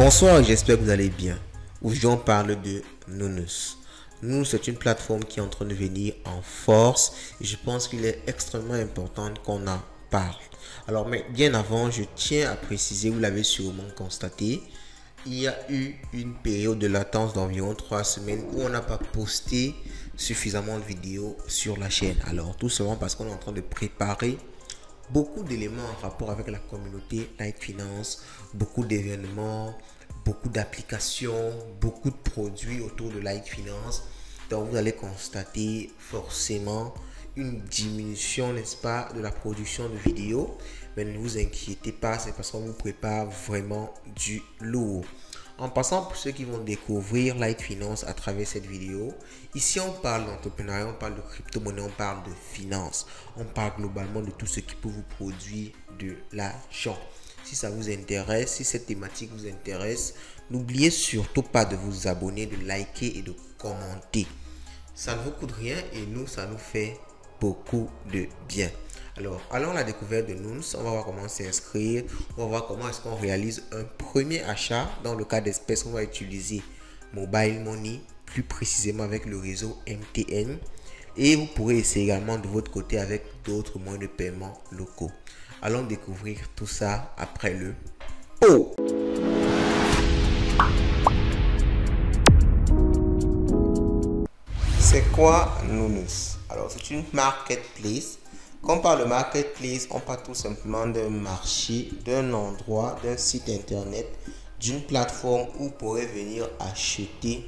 Bonsoir, j'espère que vous allez bien. Aujourd'hui, on parle de Nounous. Nounous, c'est une plateforme qui est en train de venir en force et je pense qu'il est extrêmement important qu'on en parle. Alors, mais bien avant, je tiens à préciser, vous l'avez sûrement constaté, il y a eu une période de latence d'environ 3 semaines où on n'a pas posté suffisamment de vidéos sur la chaîne. Alors, tout simplement parce qu'on est en train de préparer beaucoup d'éléments en rapport avec la communauté Light Finance, beaucoup d'événements, beaucoup d'applications, beaucoup de produits autour de Light Finance. Donc vous allez constater forcément une diminution, n'est-ce pas, de la production de vidéos. Mais ne vous inquiétez pas, c'est parce qu'on vous prépare vraiment du lourd. En passant, pour ceux qui vont découvrir Light Finance à travers cette vidéo, ici on parle d'entrepreneuriat, on parle de crypto-monnaie, on parle de finance, on parle globalement de tout ce qui peut vous produire de l'argent. Si ça vous intéresse, si cette thématique vous intéresse, n'oubliez surtout pas de vous abonner, de liker et de commenter. Ça ne vous coûte rien et nous, ça nous fait beaucoup de bien. Alors, allons à la découverte de Nounous. On va voir comment s'inscrire. On va voir comment est-ce qu'on réalise un premier achat. Dans le cas d'espèces, on va utiliser Mobile Money, plus précisément avec le réseau MTN. Et vous pourrez essayer également de votre côté avec d'autres moyens de paiement locaux. Allons découvrir tout ça après le pot. C'est quoi Nounous? Alors, c'est une marketplace. Quand on parle de marketplace, on parle tout simplement d'un marché, d'un endroit, d'un site internet, d'une plateforme où vous pourrez venir acheter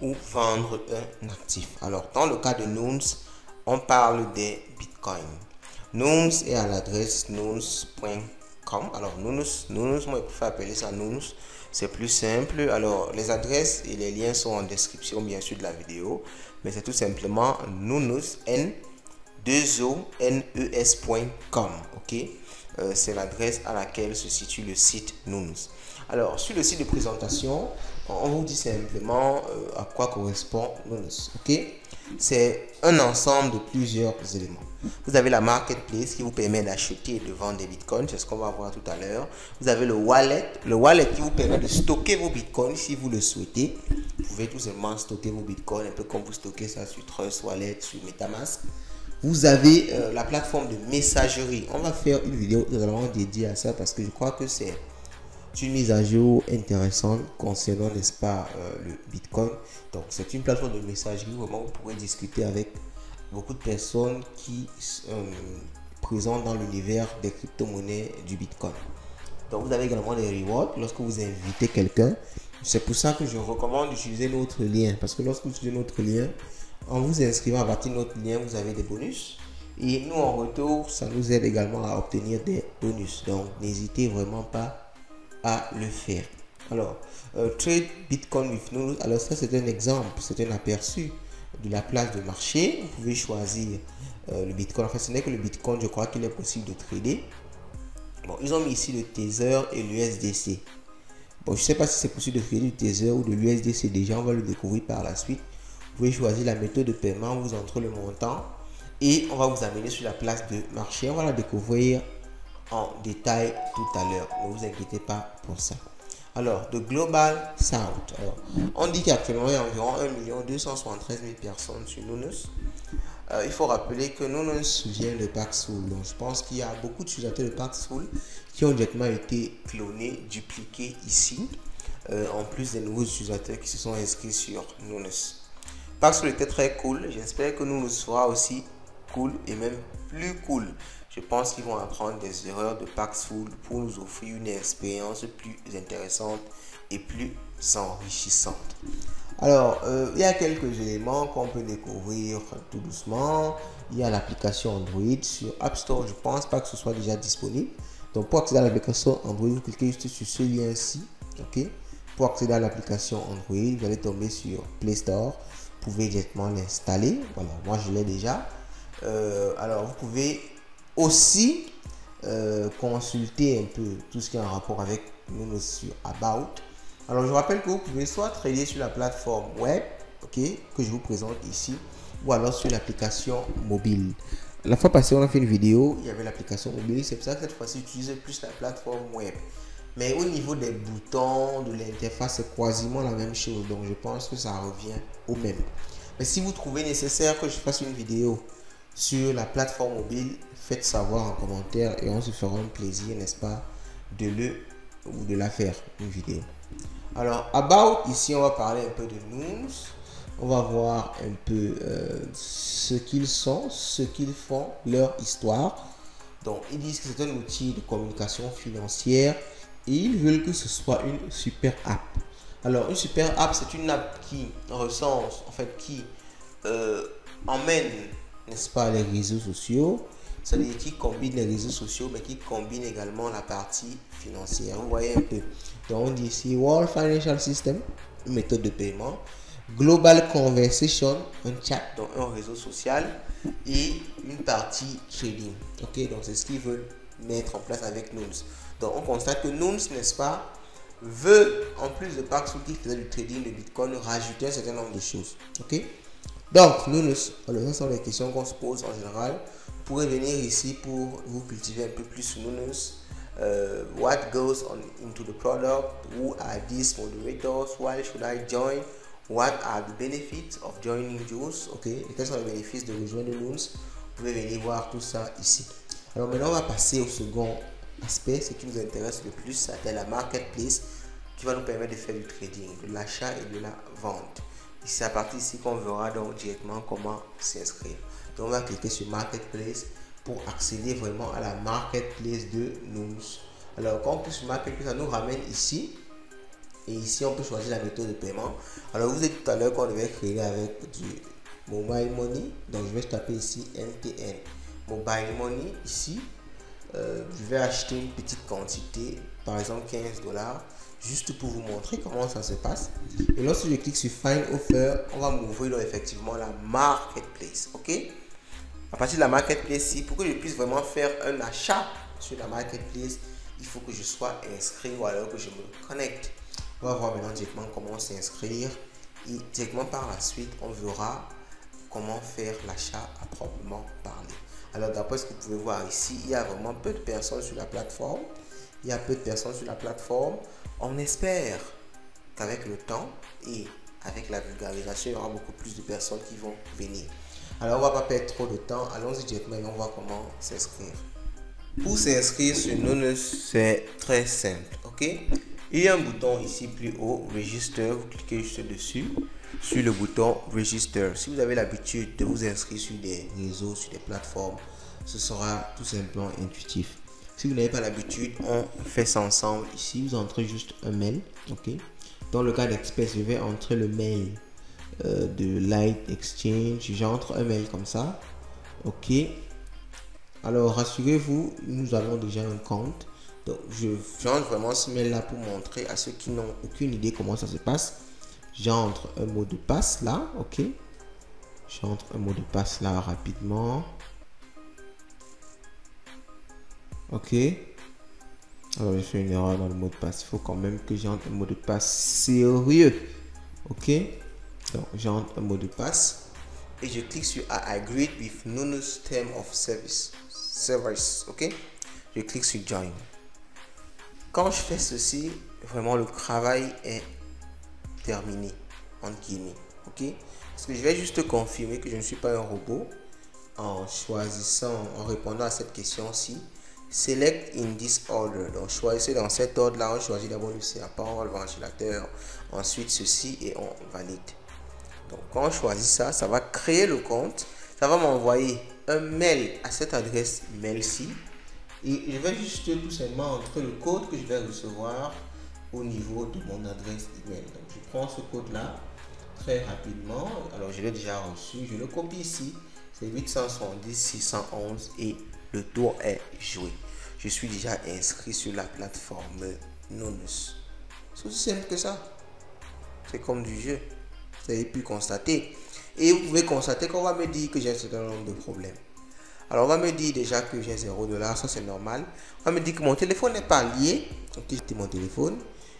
ou vendre un actif. Alors, dans le cas de Nounous, on parle des bitcoins. Nounous est à l'adresse nounous.com. Alors, Nounous, moi je préfère appeler ça Nounous. C'est plus simple. Alors, les adresses et les liens sont en description, bien sûr, de la vidéo. Mais c'est tout simplement Nounous, N2ONES.com. Ok, c'est l'adresse à laquelle se situe le site Nounous. Alors, sur le site de présentation, on vous dit simplement à quoi correspond Nounous. Ok, c'est un ensemble de plusieurs éléments. Vous avez la marketplace qui vous permet d'acheter et de vendre des bitcoins, c'est ce qu'on va voir tout à l'heure. Vous avez le wallet qui vous permet de stocker vos bitcoins si vous le souhaitez. Vous pouvez tout simplement stocker vos bitcoins, un peu comme vous stockez ça sur Trust Wallet, sur MetaMask. Vous avez la plateforme de messagerie. On va faire une vidéo vraiment dédiée à ça parce que je crois que c'est une mise à jour intéressante concernant, n'est-ce pas, le Bitcoin. Donc, c'est une plateforme de messagerie où vraiment vous pourrez discuter avec beaucoup de personnes qui sont présentes dans l'univers des crypto-monnaies du Bitcoin. Donc, vous avez également des rewards lorsque vous invitez quelqu'un. C'est pour ça que je recommande d'utiliser notre lien parce que lorsque vous utilisez notre lien, en vous inscrivant à partir de notre lien, vous avez des bonus. Et nous, en retour, ça nous aide également à obtenir des bonus. Donc, n'hésitez vraiment pas à le faire. Alors, Trade Bitcoin with Nounous. Alors, ça, c'est un exemple, c'est un aperçu de la place de marché. Vous pouvez choisir le Bitcoin. Enfin, ce n'est que le Bitcoin, je crois qu'il est possible de trader. Bon, ils ont mis ici le Tether et l'USDC. Bon, je ne sais pas si c'est possible de trader du Tether ou de l'USDC déjà. On va le découvrir par la suite. Vous pouvez choisir la méthode de paiement, vous entrez le montant et on va vous amener sur la place de marché. On va la découvrir en détail tout à l'heure. Ne vous inquiétez pas pour ça. Alors, de Global South. Alors, on dit qu'actuellement, il y a environ 1 273 000 personnes sur Nounous. Il faut rappeler que Nounous vient de Paxful. Donc, je pense qu'il y a beaucoup d'utilisateurs de Paxful qui ont directement été clonés, dupliqués ici. En plus des nouveaux utilisateurs qui se sont inscrits sur Nounous. Paxful était très cool. J'espère que Nounous sera aussi cool et même plus cool. Je pense qu'ils vont apprendre des erreurs de Paxful pour nous offrir une expérience plus intéressante et plus enrichissante. Alors, il y a quelques éléments qu'on peut découvrir tout doucement. Il y a l'application Android sur App Store. Je ne pense pas que ce soit déjà disponible. Donc, pour accéder à l'application Android, vous cliquez juste sur ce lien-ci. Ok. Pour accéder à l'application Android, vous allez tomber sur Play Store. Vous pouvez directement l'installer. Voilà, moi je l'ai déjà. Alors, vous pouvez aussi consulter un peu tout ce qui est en rapport avec nous sur About. Alors, je rappelle que vous pouvez soit trader sur la plateforme web, ok, que je vous présente ici, ou alors sur l'application mobile. La fois passée, on a fait une vidéo, il y avait l'application mobile. C'est pour ça que cette fois-ci, j'utilise plus la plateforme web. Mais au niveau des boutons, de l'interface, c'est quasiment la même chose. Donc je pense que ça revient au même. Mais si vous trouvez nécessaire que je fasse une vidéo sur la plateforme mobile, faites savoir en commentaire et on se fera un plaisir, n'est-ce pas, de la faire, une vidéo. Alors, about, ici on va parler un peu de Noons. On va voir un peu ce qu'ils sont, ce qu'ils font, leur histoire. Donc, ils disent que c'est un outil de communication financière et ils veulent que ce soit une super app. Alors, une super app, c'est une app qui recense, en fait, qui emmène, n'est-ce pas, les réseaux sociaux. C'est-à-dire qui combine les réseaux sociaux, mais qui combine également la partie financière. Vous voyez un peu. Donc, on dit ici World Financial System, une méthode de paiement. Global Conversation, un chat, donc un réseau social. Et une partie trading. Ok, donc c'est ce qu'ils veulent mettre en place avec Noons. Donc, on constate que Noons, n'est-ce pas, veut, en plus de Paxful qui faisait du trading de Bitcoin, rajouter un certain nombre de choses. Ok. Donc, Noons, alors, ce sont les questions qu'on se pose en général. Vous pourrez venir ici pour vous cultiver un peu plus Noons. What goes into the product? Who are these moderators? Why should I join? What are the benefits of joining Juice? Ok, et quels sont les bénéfices de rejoindre Noons? Vous pouvez venir voir tout ça ici. Alors maintenant, on va passer au second aspect. Ce qui nous intéresse le plus, c'est la marketplace qui va nous permettre de faire du trading, de l'achat et de la vente. C'est à partir d'ici qu'on verra donc directement comment s'inscrire. Donc on va cliquer sur Marketplace pour accéder vraiment à la Marketplace de Noons. Alors quand on clique sur Marketplace, ça nous ramène ici. Et ici on peut choisir la méthode de paiement. Alors vous êtes tout à l'heure qu'on devait créer avec du Mobile Money. Donc je vais taper ici MTN. Mobile Money ici. Je vais acheter une petite quantité, par exemple 15 $, juste pour vous montrer comment ça se passe. Et lorsque je clique sur Find Offer, on va m'ouvrir donc effectivement la Marketplace. Ok. À partir de la Marketplace, ici, pour que je puisse vraiment faire un achat sur la Marketplace, il faut que je sois inscrit ou alors que je me connecte. On va voir maintenant directement comment s'inscrire et directement par la suite, on verra comment faire l'achat à proprement parler. Alors d'après ce que vous pouvez voir ici, il y a vraiment peu de personnes sur la plateforme. Il y a peu de personnes sur la plateforme. On espère qu'avec le temps et avec la vulgarisation, il y aura beaucoup plus de personnes qui vont venir. Alors on ne va pas perdre trop de temps. Allons-y directement et on va voir comment s'inscrire. Pour s'inscrire sur Noons, c'est très simple. Ok. Il y a un bouton ici plus haut, Register. Vous cliquez juste dessus, sur le bouton Register. Si vous avez l'habitude de vous inscrire sur des réseaux, sur des plateformes, ce sera tout simplement intuitif. Si vous n'avez pas l'habitude, on fait ça ensemble. Ici, vous entrez juste un mail. Ok. Dans le cas d'Express, je vais entrer le mail de Light Exchange. J'entre un mail comme ça. Ok. Alors, rassurez-vous, nous avons déjà un compte. Donc, j'entre vraiment ce mail là pour montrer à ceux qui n'ont aucune idée comment ça se passe. J'entre un mot de passe là, ok. J'entre un mot de passe là rapidement. Ok. Alors, j'ai fait une erreur dans le mot de passe. Il faut quand même que j'entre un mot de passe sérieux. Ok. Donc, j'entre un mot de passe. Et je clique sur I agree with Noons Term of Service. Ok. Je clique sur Join. Quand je fais ceci, vraiment le travail est terminé, entre guillemets, ok? Parce que je vais juste confirmer que je ne suis pas un robot en choisissant, en répondant à cette question-ci. Select in this order. Donc, choisissez dans cet ordre-là. On choisit d'abord le serpent, le ventilateur, ensuite ceci et on valide. Donc, quand on choisit ça, ça va créer le compte. Ça va m'envoyer un mail à cette adresse mail-ci. Et je vais juste tout simplement entrer le code que je vais recevoir au niveau de mon adresse email. Donc je prends ce code là très rapidement. Alors je l'ai déjà reçu. Je le copie ici. C'est 870 611 et le tour est joué. Je suis déjà inscrit sur la plateforme Noons. C'est aussi simple que ça. C'est comme du jeu. Vous avez pu constater. Et vous pouvez constater qu'on va me dire que j'ai un certain nombre de problèmes. Alors, on va me dire déjà que j'ai 0 $, ça c'est normal. On va me dire que mon téléphone n'est pas lié. Donc, j'ai mon téléphone.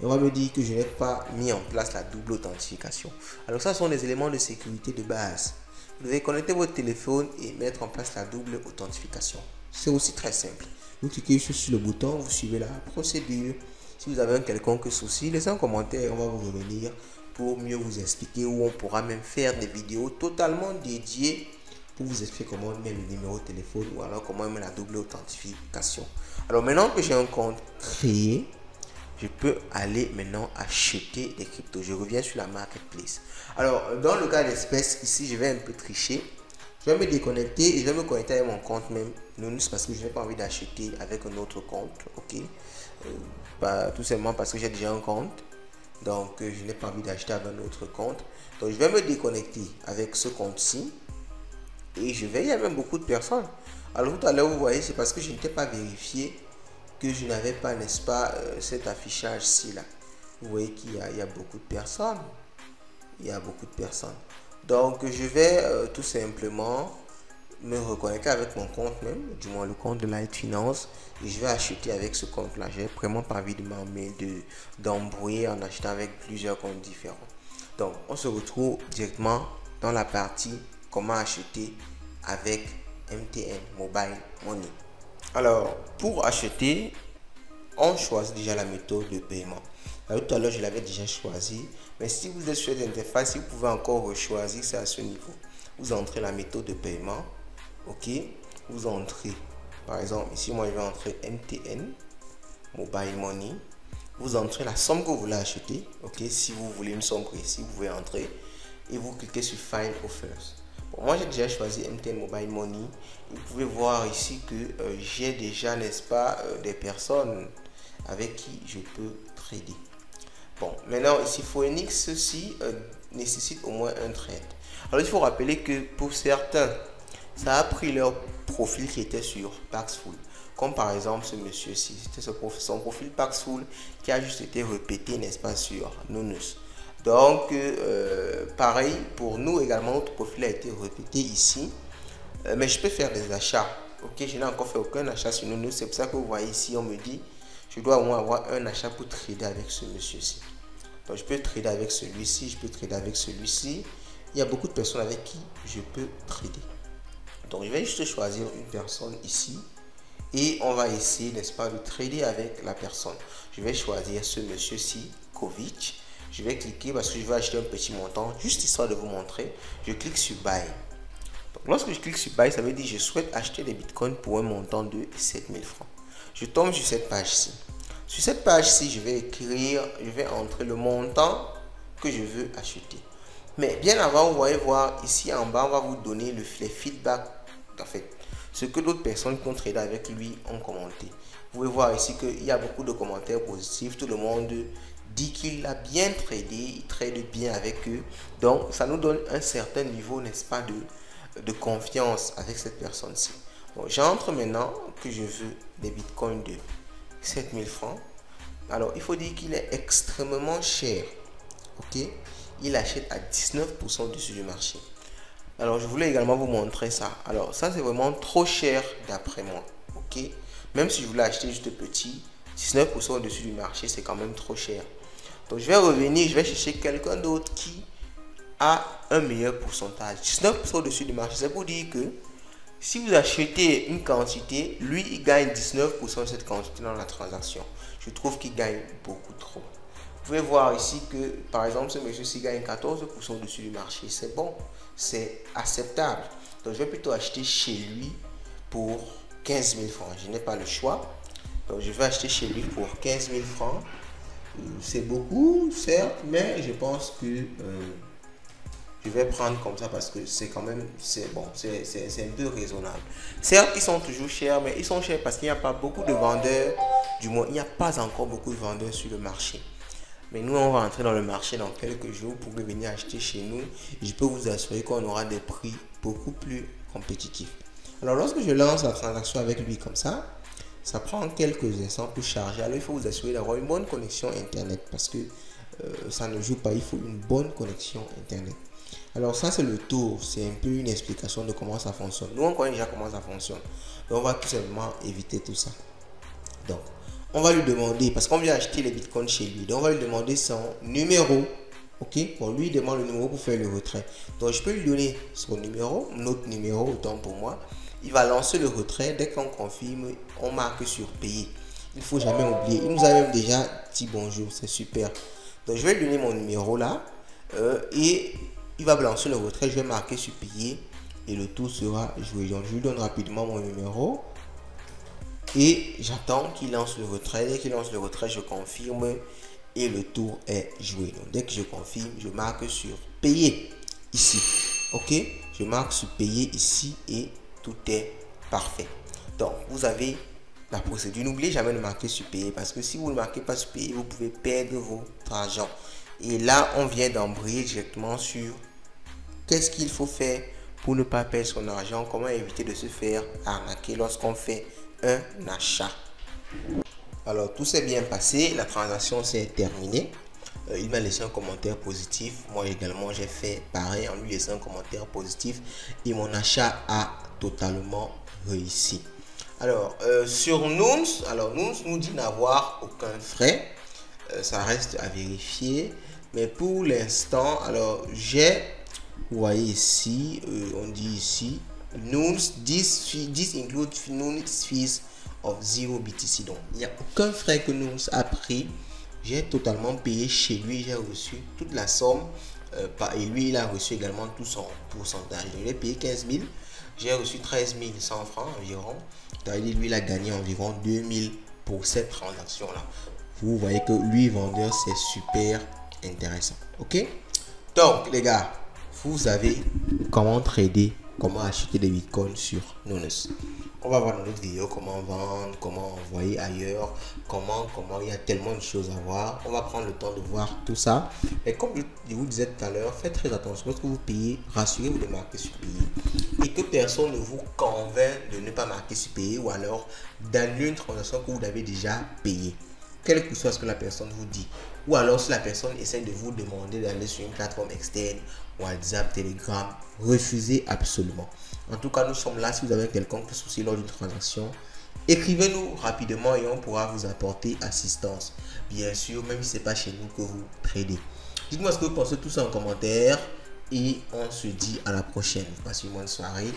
Et on va me dire que je n'ai pas mis en place la double authentification. Alors, ça sont des éléments de sécurité de base. Vous devez connecter votre téléphone et mettre en place la double authentification. C'est aussi très simple. Vous cliquez juste sur le bouton, vous suivez la procédure Si vous avez un quelconque souci, laissez un commentaire, on va vous revenir pour mieux vous expliquer, ou on pourra même faire des vidéos totalement dédiées pour vous expliquer comment on met le numéro de téléphone ou alors comment on met la double authentification. Alors maintenant que j'ai un compte créé, je peux aller maintenant acheter des cryptos. Je reviens sur la marketplace. Alors dans le cas d'espèce, ici je vais un peu tricher. Je vais me déconnecter et je vais me connecter avec mon compte même Nounous, parce que je n'ai pas envie d'acheter avec un autre compte. Ok, tout simplement parce que j'ai déjà un compte. Donc je n'ai pas envie d'acheter avec un autre compte. Donc je vais me déconnecter avec ce compte-ci. Et je vais, il y a même beaucoup de personnes. Alors tout à l'heure, vous voyez, c'est parce que je n'étais pas vérifié que je n'avais pas, n'est-ce pas, cet affichage-ci là. Vous voyez qu'il y a beaucoup de personnes. Il y a beaucoup de personnes. Donc je vais tout simplement me reconnecter avec mon compte même, du moins le compte de Light Finance, et je vais acheter avec ce compte-là. J'ai vraiment pas envie de m'embrouiller d'embrouiller en achetant avec plusieurs comptes différents. Donc on se retrouve directement dans la partie comment acheter avec MTN Mobile Money. Alors pour acheter, on choisit déjà la méthode de paiement. Alors, tout à l'heure je l'avais déjà choisi, mais si vous êtes sur l'interface, si vous pouvez encore choisir, c'est à ce niveau. Vous entrez la méthode de paiement. Ok, vous entrez par exemple ici, moi je vais entrer MTN Mobile Money. Vous entrez la somme que vous voulez acheter. Ok, si vous voulez une somme précise, vous pouvez entrer et vous cliquez sur Find Offers. Bon, moi j'ai déjà choisi MTN Mobile Money. Vous pouvez voir ici que j'ai déjà, n'est-ce pas, des personnes avec qui je peux trader. Bon, maintenant ici Phoenix, ceci nécessite au moins un trade. Alors il faut rappeler que pour certains, ça a pris leur profil qui était sur Paxful. Comme par exemple ce monsieur-ci, c'était son profil Paxful qui a juste été répété, n'est-ce pas, sur Nounous. Donc pareil pour nous également, notre profil a été répété ici. Mais je peux faire des achats. Ok, je n'ai encore fait aucun achat sur Nounous. C'est pour ça que vous voyez ici, on me dit je dois au moins avoir un achat pour trader avec ce monsieur-ci. Donc je peux trader avec celui-ci, je peux trader avec celui-ci. Il y a beaucoup de personnes avec qui je peux trader. Donc je vais juste choisir une personne ici et on va essayer, n'est-ce pas, de trader avec la personne. Je vais choisir ce monsieur-ci, Kovic. Je vais cliquer parce que je vais acheter un petit montant, juste histoire de vous montrer. Je clique sur Buy. Donc lorsque je clique sur Buy, ça veut dire que je souhaite acheter des bitcoins pour un montant de 7000 francs. Je tombe sur cette page-ci. Sur cette page-ci, je vais écrire, je vais entrer le montant que je veux acheter. Mais bien avant, vous voyez voir ici en bas, on va vous donner les feedbacks, en fait, ce que d'autres personnes qui ont tradé avec lui ont commenté. Vous pouvez voir ici qu'il y a beaucoup de commentaires positifs. Tout le monde dit qu'il a bien tradé, il trade bien avec eux. Donc, ça nous donne un certain niveau, n'est-ce pas, de confiance avec cette personne-ci. Bon, j'entre maintenant que je veux des bitcoins de 7000 francs. Alors, il faut dire qu'il est extrêmement cher. Ok, il achète à 19% au-dessus du marché. Alors, je voulais également vous montrer ça. Alors, ça, c'est vraiment trop cher d'après moi. Ok, même si je voulais acheter juste petit, 19% au-dessus du marché, c'est quand même trop cher. Donc, je vais revenir, je vais chercher quelqu'un d'autre qui a un meilleur pourcentage. 19% au-dessus du marché, c'est pour dire que si vous achetez une quantité, lui, il gagne 19% de cette quantité dans la transaction. Je trouve qu'il gagne beaucoup trop. Vous pouvez voir ici que, par exemple, ce monsieur-ci gagne 14% au-dessus du marché. C'est bon, c'est acceptable. Donc, je vais plutôt acheter chez lui pour 15 000 francs. Je n'ai pas le choix. Donc, je vais acheter chez lui pour 15 000 francs. C'est beaucoup, certes, mais je pense que je vais prendre comme ça parce que c'est quand même, c'est bon, c'est un peu raisonnable. Certes, ils sont toujours chers, mais ils sont chers parce qu'il n'y a pas beaucoup de vendeurs. Du moins, il n'y a pas encore beaucoup de vendeurs sur le marché. Mais nous, on va entrer dans le marché dans quelques jours pour venir acheter chez nous. Je peux vous assurer qu'on aura des prix beaucoup plus compétitifs. Alors, lorsque je lance la transaction avec lui comme ça prend quelques instants pour charger. Alors, il faut vous assurer d'avoir une bonne connexion Internet parce que ça ne joue pas. Il faut une bonne connexion Internet. Alors, ça, c'est le tour. C'est un peu une explication de comment ça fonctionne. Nous, on connaît déjà comment ça fonctionne. Donc, on va tout simplement éviter tout ça. Donc, on va lui demander, parce qu'on vient acheter les bitcoins chez lui, donc on va lui demander son numéro. Ok, bon, lui il demande le numéro pour faire le retrait. Donc je peux lui donner son numéro, notre numéro, autant pour moi. Il va lancer le retrait. Dès qu'on confirme, on marque sur payer. Il faut jamais oublier. Il nous a même déjà dit bonjour, c'est super. Donc je vais lui donner mon numéro là et il va lancer le retrait. Je vais marquer sur payer et le tour sera joué. Donc je lui donne rapidement mon numéro et j'attends qu'il lance le retrait. Dès qu'il lance le retrait, je confirme et le tour est joué. Donc dès que je confirme, je marque sur payer ici. Ok, je marque sur payer ici et tout est parfait. Donc vous avez la procédure. N'oubliez jamais de marquer sur payer parce que si vous ne marquez pas sur payer, vous pouvez perdre votre argent. Et là, on vient d'embrayer directement sur qu'est-ce qu'il faut faire pour ne pas perdre son argent, comment éviter de se faire arnaquer lorsqu'on fait un achat. Alors, tout s'est bien passé, la transaction s'est terminée. Il m'a laissé un commentaire positif. Moi également, j'ai fait pareil en lui laissant un commentaire positif et mon achat a totalement réussi. Alors, sur Noons, Noons nous dit n'avoir aucun frais. Ça reste à vérifier. Mais pour l'instant, alors vous voyez ici, on dit ici, Noons, this include Noons fees of 0 BTC. Donc, il n'y a aucun frais que Noons a pris. J'ai totalement payé chez lui. J'ai reçu toute la somme. Et lui, il a reçu également tout son pourcentage. Il a payé 15 000. J'ai reçu 13 100 francs environ. Lui, il a gagné environ 2 000 pour cette transaction-là. Vous voyez que lui, vendeur, c'est super intéressant. Ok? Donc, les gars, vous savez comment trader, comment acheter des bitcoins sur Nonos. On va voir dans notre vidéo comment vendre, comment envoyer ailleurs, comment il y a tellement de choses à voir. On va prendre le temps de voir tout ça. Et comme je vous disais tout à l'heure, faites très attention. Lorsque vous payez, rassurez-vous de marquer sur payer. Et que personne ne vous convainc de ne pas marquer sur payer ou alors d'annuler une transaction que vous avez déjà payée. Quel que soit ce que la personne vous dit. Ou alors si la personne essaie de vous demander d'aller sur une plateforme externe, WhatsApp, Telegram, refusez absolument. En tout cas, nous sommes là. Si vous avez quelconque souci lors d'une transaction, écrivez-nous rapidement et on pourra vous apporter assistance. Bien sûr, même si ce n'est pas chez nous que vous tradez. Dites-moi ce que vous pensez tous en commentaire et on se dit à la prochaine. Passez une bonne soirée.